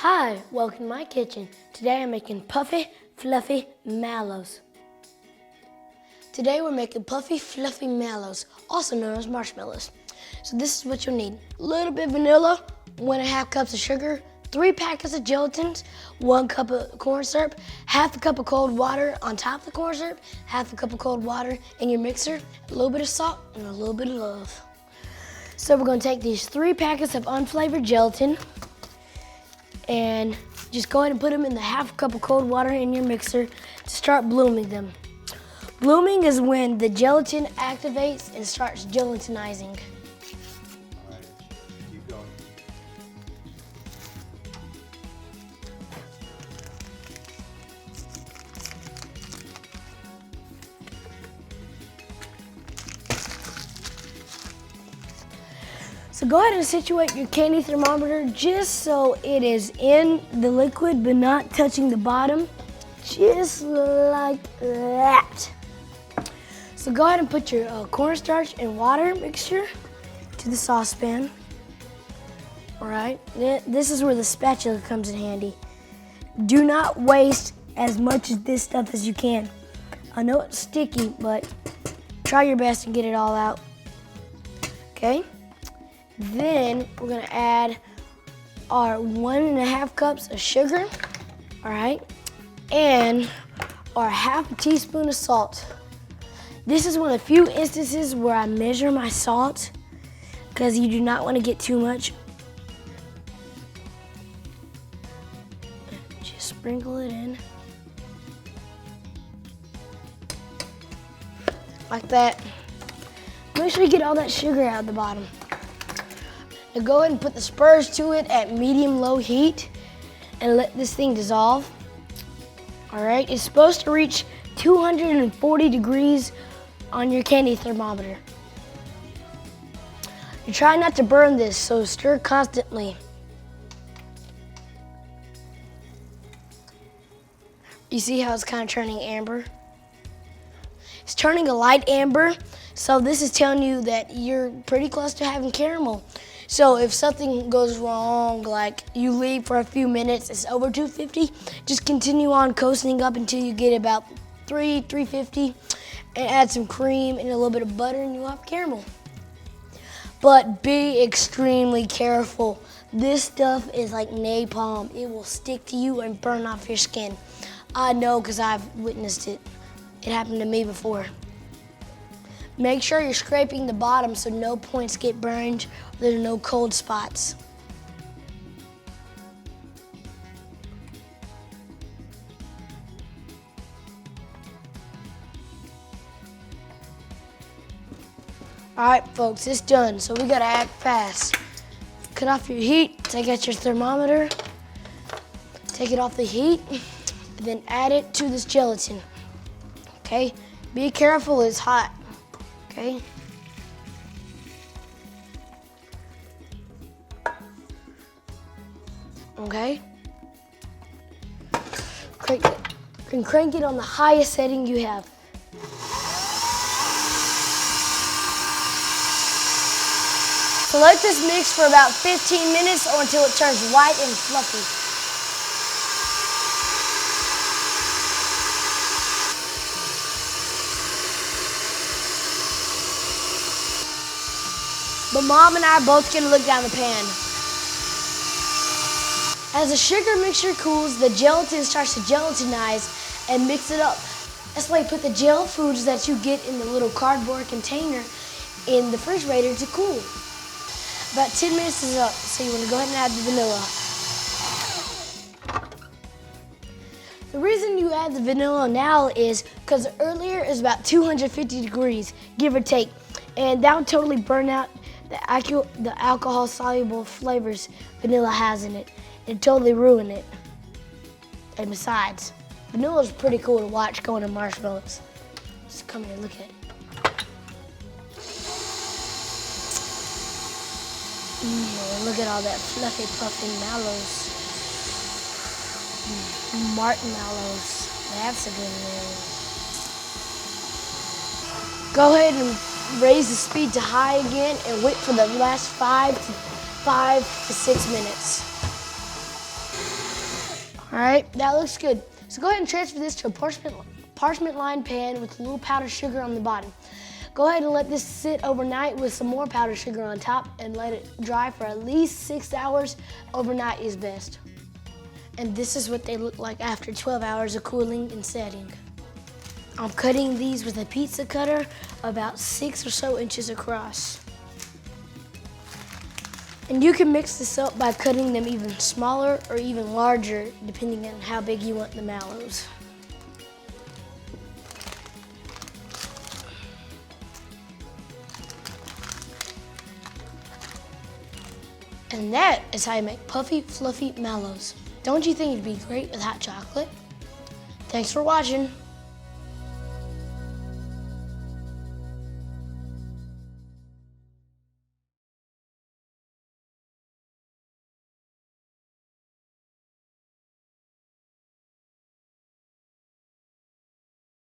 Hi, welcome to my kitchen. Today I'm making puffy, fluffy mallows. Today we're making puffy, fluffy mallows, also known as marshmallows. So this is what you'll need. A little bit of vanilla, 1.5 cups of sugar, 3 packets of gelatins, 1 cup of corn syrup, half a cup of cold water on top of the corn syrup, half a cup of cold water in your mixer, a little bit of salt, and a little bit of love. So we're gonna take these 3 packets of unflavored gelatin, and just go ahead and put them in the half cup of cold water in your mixer to start blooming them. Blooming is when the gelatin activates and starts gelatinizing. All right, keep going. So go ahead and situate your candy thermometer just so it is in the liquid but not touching the bottom, just like that. So go ahead and put your cornstarch and water mixture to the saucepan. All right, this is where the spatula comes in handy. Do not waste as much of this stuff as you can. I know it's sticky, but try your best to get it all out, okay? Then we're gonna add our 1.5 cups of sugar, all right, and our half a teaspoon of salt. This is one of the few instances where I measure my salt because you do not want to get too much. Just sprinkle it in like that. Make sure you get all that sugar out of the bottom. Now go ahead and put the spurs to it at medium-low heat and let this thing dissolve. All right, it's supposed to reach 240 degrees on your candy thermometer. You try not to burn this, so stir constantly. You see how it's kind of turning amber? It's turning a light amber, so this is telling you that you're pretty close to having caramel. So if something goes wrong, like you leave for a few minutes, it's over 250, just continue on coasting up until you get about 350, and add some cream and a little bit of butter and you'll have caramel. But be extremely careful. This stuff is like napalm. It will stick to you and burn off your skin. I know because I've witnessed it. It happened to me before. Make sure you're scraping the bottom so no points get burned, there's no cold spots. All right, folks, it's done, so we gotta act fast. Cut off your heat, take out your thermometer, take it off the heat, and then add it to this gelatin, okay? Be careful, it's hot, okay? Okay? Crank it on the highest setting you have. So let this mix for about 15 minutes or until it turns white and fluffy. But Mom and I are both gonna look down the pan. As the sugar mixture cools, the gelatin starts to gelatinize and mix it up. That's why you put the gel foods that you get in the little cardboard container in the refrigerator to cool. About 10 minutes is up, so you want to go ahead and add the vanilla. The reason you add the vanilla now is because earlier is about 250 degrees, give or take, and that would totally burn out the alcohol-soluble flavors vanilla has in it. It'd totally ruin it. And besides, vanilla is pretty cool to watch going to marshmallows. Just come here, look at it. Look at all that fluffy, puffy mallows. Marshmallows. That's a good name. Go ahead and raise the speed to high again and wait for the last 5 to 6 minutes. All right, that looks good. So go ahead and transfer this to a parchment lined pan with a little powdered sugar on the bottom. Go ahead and let this sit overnight with some more powdered sugar on top and let it dry for at least 6 hours. Overnight is best. And this is what they look like after 12 hours of cooling and setting. I'm cutting these with a pizza cutter about 6 or so inches across. And you can mix this up by cutting them even smaller or even larger, depending on how big you want the mallows. And that is how you make puffy, fluffy mallows. Don't you think it'd be great with hot chocolate? Thanks for watching.